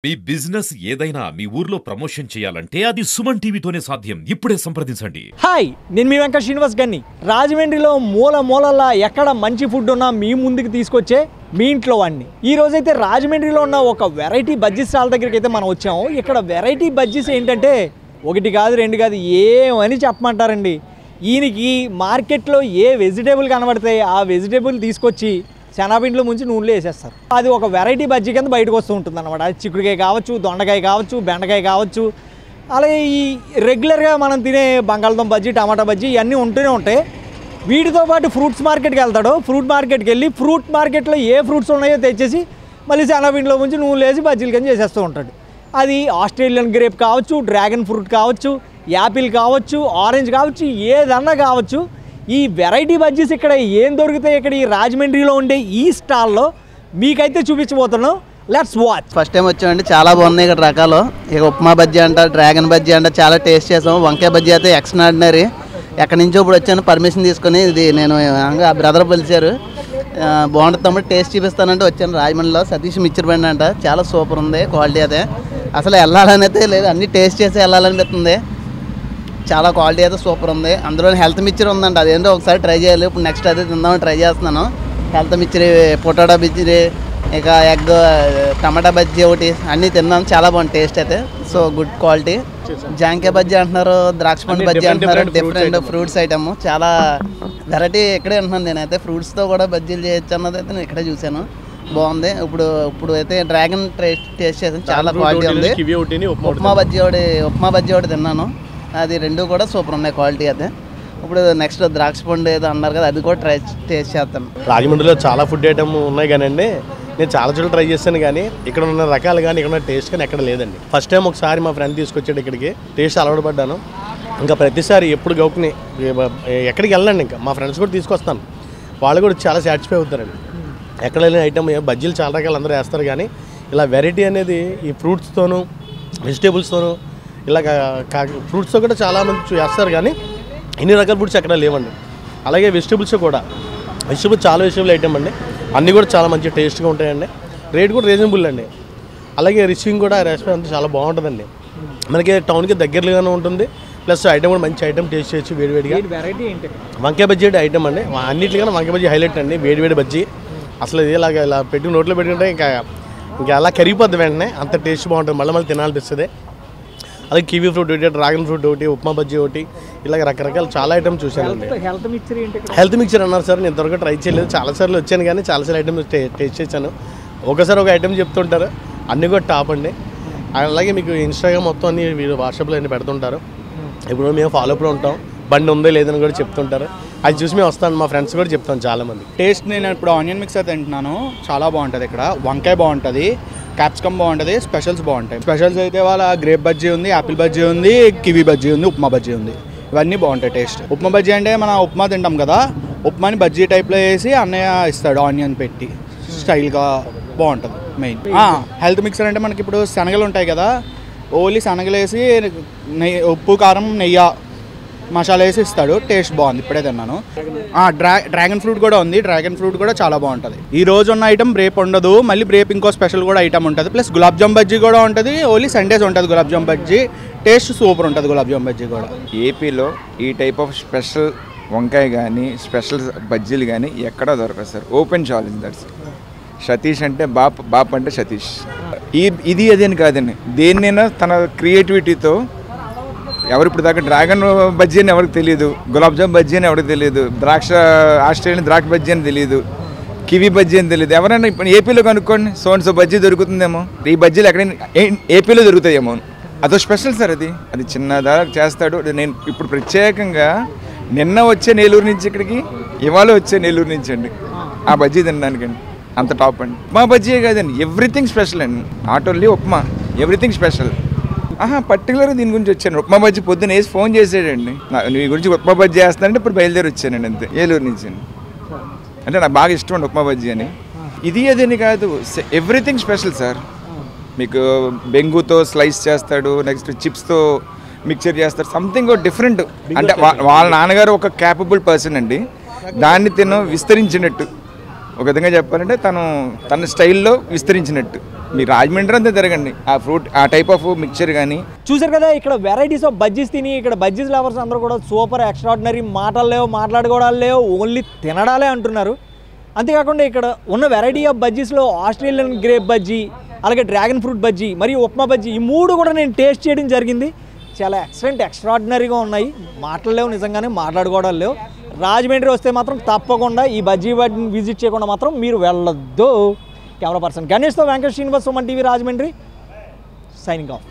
మీ business ఏదైనా మీ ఊర్లో promotion చేయాలంటే అది సుమన్ టీవీతోనే సాధ్యం. ఇప్పుడే సంప్రదించండి. హాయ్, నేను మీ వెంకట శ్రీనివాస్ గారిని. రాజమండ్రిలో మూలలా ఎక్కడ మంచి ఫుడ్ ఉన్నా మీ ముందుకు తీసుకొచ్చే మీ ఇంట్లో వాడిని. ఈ రోజైతే రాజమండ్రిలో ఉన్న ఒక వెరైటీ బజ్జీ స్టాల్ దగ్గరికి అయితే మనం వచ్చాము. ఇక్కడ వెరైటీ బజ్జీస్ ఏంటంటే ఒకటి కాదు రెండు కాదు ఏమని చెప్పమంటారండి. ఈయనకి మార్కెట్లో ఏ వెజిటేబుల్ కనబడతాయి ఆ వెజిటేబుల్ తీసుకొచ్చి శనగపిండిలో ముంచి నూనెలో వేసేస్తారు. అది ఒక వెరైటీ బజ్జీ కింద బయటకు వస్తూ ఉంటుంది అనమాట. అది చిక్కుడుకాయ కావచ్చు, దొండకాయ కావచ్చు, బెండకాయ కావచ్చు, అలాగే ఈ రెగ్యులర్గా మనం తినే బంగాళదుంప బజ్జీ, టమాటా బజ్జీ ఇవన్నీ ఉంటూనే ఉంటాయి. వీటితో పాటు ఫ్రూట్స్ మార్కెట్కి వెళ్తాడు. ఫ్రూట్ మార్కెట్కి వెళ్ళి ఫ్రూట్ మార్కెట్లో ఏ ఫ్రూట్స్ ఉన్నాయో తెచ్చేసి మళ్ళీ శనగపిండిలో ముంచి నూనెలో వేసి బజ్జీలు కింద చేసేస్తూ ఉంటాడు. అది ఆస్ట్రేలియన్ గ్రేప్ కావచ్చు, డ్రాగన్ ఫ్రూట్ కావచ్చు, యాపిల్ కావచ్చు, ఆరెంజ్ కావచ్చు, ఏదన్నా కావచ్చు. ఈ వెరైటీ బజ్జీస్ ఇక్కడ ఏం దొరుకుతాయి ఇక్కడ ఈ రాజమండ్రిలో ఉండే ఈ స్టాల్లో మీకైతే చూపించబోతున్నాం. Let's watch. ఫస్ట్ టైం వచ్చామండి, చాలా బాగున్నాయి ఇక్కడ రకాలు. ఇక ఉప్మా బజ్జీ అంట, డ్రాగన్ బజ్జీ అంట, చాలా టేస్ట్ చేసాం. వంకాయ బజ్జీ అయితే ఎక్స్ట్రాడినరీ. ఎక్కడి నుంచో ఇప్పుడు వచ్చాను పర్మిషన్ తీసుకొని. ఇది నేను బ్రదర్ పిలిచారు, బాగుంటుంది తమ్ముడు టేస్ట్ చూపిస్తానంటే వచ్చాను. రాజమండ్రిలో సతీష్ మిక్చర్ బండి అంట, చాలా సూపర్ ఉంది క్వాలిటీ. అయితే అసలు వెళ్ళాలని అయితే లేదు, అన్నీ టేస్ట్ చేసి వెళ్ళాలనిపిస్తుంది. చాలా క్వాలిటీ అయితే సూపర్ ఉంది. అందులో హెల్త్ మిక్చర్ ఉందంట, అదేంటో ఒకసారి ట్రై చేయాలి. ఇప్పుడు నెక్స్ట్ అదే తిందామని ట్రై చేస్తున్నాను. హెల్త్ మిక్చర్, పొటాటో బజ్జీ, ఇక ఎగ్, టమాటా బజ్జీ ఒకటి అన్నీ తిన్నాను. చాలా బాగుంది టేస్ట్ అయితే. So good quality. జాంకాయ బజ్జీ అంటున్నారు, ద్రాక్ష పండు బజ్జీ అంటున్నారు, డిఫరెంట్ ఫ్రూట్స్ ఐటమ్. చాలా వెరైటీ ఇక్కడే ఉంటున్నాను నేనైతే. ఫ్రూట్స్తో కూడా బజ్జీలు చేయొచ్చు అన్నది అయితే నేను ఇక్కడే చూశాను. బాగుంది. ఇప్పుడు అయితే డ్రాగన్ టేస్ట్ చేసాను, చాలా క్వాలిటీ ఉంది. ఉప్మా బజ్జీ ఒకటి తిన్నాను, అది రెండు కూడా సూపర్ ఉన్నాయి క్వాలిటీ అయితే. ఇప్పుడు నెక్స్ట్ ద్రాక్ష పండు ఏదో అన్నారు కదా, అది కూడా టేస్ట్ చేస్తాను. రాజమండ్రిలో చాలా ఫుడ్ ఐటమ్ ఉన్నాయి కానండి, నేను చాలా చోట్ల ట్రై చేశాను కానీ ఇక్కడ ఉన్న రకాలు కానీ ఇక్కడ ఉన్న టేస్ట్ కానీ ఎక్కడ లేదండి. ఫస్ట్ టైం ఒకసారి మా ఫ్రెండ్ తీసుకొచ్చాడు ఇక్కడికి, టేస్ట్ అలవాటు పడ్డాను. ఇంకా ప్రతిసారి ఎప్పుడు గౌకుని ఎక్కడికి వెళ్ళండి, ఇంకా మా ఫ్రెండ్స్ కూడా తీసుకొస్తాను, వాళ్ళు కూడా చాలా సాటిస్ఫై అవుతారండి. ఎక్కడ వెళ్ళిన ఐటమ్ బజ్జీలు చాలా రకాలు అందరూ వేస్తారు కానీ ఇలా వెరైటీ అనేది ఈ ఫ్రూట్స్తోనూ వెజిటేబుల్స్తోనూ ఇలా ఫ్రూట్స్తో కూడా చాలామంది వేస్తారు కానీ ఇన్ని రకాల ఫ్రూట్స్ ఎక్కడ లేవండి. అలాగే వెజిటేబుల్స్ కూడా, చాలా వెజిటేబుల్ ఐటమ్ అండి, అన్నీ కూడా చాలా మంచి టేస్ట్గా ఉంటాయండి. రేట్ కూడా రీజనబుల్ అండి. అలాగే రిసీవింగ్ కూడా రెస్పాన్స్ చాలా బాగుంటుందండి. మనకి టౌన్కి దగ్గరగానే ఉంటుంది, ప్లస్ ఐటమ్ కూడా మంచి ఐటమ్ టేస్ట్ చేయొచ్చు వేడివేడిగా. వంకాయ బజ్జీ ఐటమ్ అండి, అన్నింటికన్నా వంకాయ బజ్జీ హైలైట్ అండి. వేడివేడి బజ్జీ అసలు ఇలాగా ఇలా పెట్టి నోట్లో పెట్టుకుంటే ఇంకా అలా కరిగిపోద్ది వెంటనే, అంత టేస్ట్ బాగుంటుంది, మళ్ళీ తినాలనిపిస్తుంది. అలాగే కివీ ఫ్రూట్ ఒకటి, డ్రాగన్ ఫ్రూట్ ఒకటి, ఉప్మా బజ్జీ ఒకటి, ఇలాగ రకరకాల చాలా ఐటమ్ చూశానండి. హెల్త్ మిక్చర్ అన్నారు సార్, నేను ఇంతవరకు ట్రై చేయలేదు. చాలాసార్లు వచ్చాను కానీ చాలాసార్లు ఐటమ్ టేస్ట్ చేశాను. ఒకసారి ఒక ఐటమ్ చెప్తుంటారు, అన్నీ కూడా టాప్ అండి. అలాగే మీకు ఇన్స్టాగ్రామ్ మొత్తం అన్ని మీరు వాట్సాప్లో అన్ని పెడుతుంటారు. ఇప్పుడు మేము ఫాలోఅప్లో ఉంటాం, బండి ఉందో లేదని కూడా చెప్తుంటారు. అది చూసి మేము వస్తాను, మా ఫ్రెండ్స్ కూడా చెప్తాను చాలామంది. టేస్ట్ నేను ఇప్పుడు ఆనియన్ మిక్సర్ తింటున్నాను, చాలా బాగుంటుంది. ఇక్కడ వంకాయ బాగుంటుంది, క్యాప్సికమ్ బాగుంటుంది, స్పెషల్స్ బాగుంటాయి. స్పెషల్స్ అయితే వాళ్ళ గ్రేప్ బజ్జీ ఉంది, యాపిల్ బజ్జీ ఉంది, కివీ బజ్జీ ఉంది, ఉప్మా బజ్జీ ఉంది. ఇవన్నీ బాగుంటాయి టేస్ట్. ఉప్మా బజ్జీ అంటే మన ఉప్మా తింటాం కదా, ఉప్మాని బజ్జీ టైప్లో వేసి అన్నయ్య ఇస్తాడు ఆనియన్ పెట్టి, స్టైల్గా బాగుంటుంది. మెయిన్ హెల్త్ మిక్సర్ అంటే మనకి ఇప్పుడు శనగలు ఉంటాయి కదా, ఓన్లీ శనగలు వేసి నెయ్యి, ఉప్పు, కారం, నెయ్యి, మసాలా వేసి ఇస్తాడు. టేస్ట్ బాగుంది, ఇప్పుడే తిన్నాను. డ్రాగన్ ఫ్రూట్ కూడా ఉంది, డ్రాగన్ ఫ్రూట్ కూడా చాలా బాగుంటుంది. ఈ రోజు ఉన్న ఐటమ్ రేపు ఉండదు, మళ్ళీ రేపు ఇంకో స్పెషల్ కూడా ఐటమ్ ఉంటుంది. ప్లస్ గులాబ్ జామ్ బజ్జీ కూడా ఉంటుంది, ఓన్లీ సండేస్ ఉంటుంది గులాబ్ జామ్ బజ్జీ. టేస్ట్ సూపర్ ఉంటుంది గులాబ్ జామ్ బజ్జీ కూడా. ఏపీలో ఈ టైప్ ఆఫ్ స్పెషల్ వంకాయ కానీ స్పెషల్ బజ్జీలు కానీ ఎక్కడా దొరకదు sir. Open challenge that's. Satish అంటే బాప్ అంటే సతీష్. ఇది అదేని కాదండి, దేన్నైనా తన క్రియేటివిటీతో. ఎవరు ఇప్పుడు దాకా డ్రాగన్ బజ్జీ అని ఎవరికి తెలియదు, గులాబ్ జామ్ బజ్జీ అని ఎవరికి తెలియదు, ఆస్ట్రేలియన్ ద్రాక్ష బజ్జీ అని తెలియదు, కివీ బజ్జీ అని తెలియదు. ఎవరైనా ఇప్పుడు ఏపీలో కనుక్కోండి, సో బజ్జీ దొరుకుతుందేమో, ఈ బజ్జీలు ఎక్కడైనా ఏపీలో దొరుకుతాయేమో. అదో స్పెషల్ సార్, అది చిన్నదా చేస్తాడు. నేను ఇప్పుడు ప్రత్యేకంగా నిన్న వచ్చే నెల్లూరు నుంచి ఇక్కడికి, ఇవాళ వచ్చే నెల్లూరు నుంచి అండి ఆ బజ్జీ తినడానికండి. అంత టాప్ అండి. ఉప్మా బజ్జీ కాదండి, ఎవ్రీథింగ్ స్పెషల్ అండి. Not only upma, everything special. పర్టికులర్గా దీని గురించి వచ్చాను. ఉప్మా బజ్జీ పొద్దున్న వేసి ఫోన్ చేసాడండి, నీ గురించి ఉప్మా బజ్జీ వేస్తానంటే ఇప్పుడు బయలుదేరి వచ్చానండి అంతే, ఏలూరు నుంచి. అంటే నాకు బాగా ఇష్టం అండి ఉప్మా బజ్జీ అని. ఇది అదని కాదు, ఎవ్రీథింగ్ స్పెషల్ సార్. మీకు బెంగుతో స్లైస్ చేస్తాడు, నెక్స్ట్ చిప్స్తో మిక్చర్ చేస్తాడు, సంథింగ్ డిఫరెంట్. అంటే వాళ్ళ నాన్నగారు ఒక క్యాపబుల్ పర్సన్ అండి, దాన్ని విస్తరించినట్టు. ఒక విధంగా చెప్పాలంటే తన స్టైల్లో విస్తరించినట్టు. మీరు రాజమండ్రి అంతా తిరగండి, ఆ ఫ్రూట్ ఆ టైప్ ఆఫ్ మిక్చర్ కానీ. చూసారు కదా ఇక్కడ వెరైటీస్ ఆఫ్ బజ్జీస్ తిని ఇక్కడ బజ్జీస్ లవర్స్ అందరూ కూడా సూపర్ ఎక్స్ట్రాడినరీ, మాటలు లేవు, మాట్లాడుకోవడాలు లేవు, ఓన్లీ తినడాలే అంటున్నారు. అంతేకాకుండా ఇక్కడ ఉన్న వెరైటీ ఆఫ్ బజ్జీస్లో ఆస్ట్రేలియన్ గ్రేప్ బజ్జీ, అలాగే డ్రాగన్ ఫ్రూట్ బజ్జీ మరియు ఉప్మా బజ్జీ, ఈ 3 కూడా నేను టేస్ట్ చేయడం జరిగింది. చాలా ఎక్సలెంట్, ఎక్స్ట్రాడినరీగా ఉన్నాయి. మాటలు లేవు, నిజంగానే మాట్లాడుకోవడాలు లేవు. రాజమండ్రి వస్తే మాత్రం తప్పకుండా ఈ బజ్జీ వాటిని విజిట్ చేయకుండా మాత్రం మీరు వెళ్ళొద్దు. కెమెరా పర్సన్ గణేష్తో Venkata Srinivas, Suman TV Rajahmundry, signing of.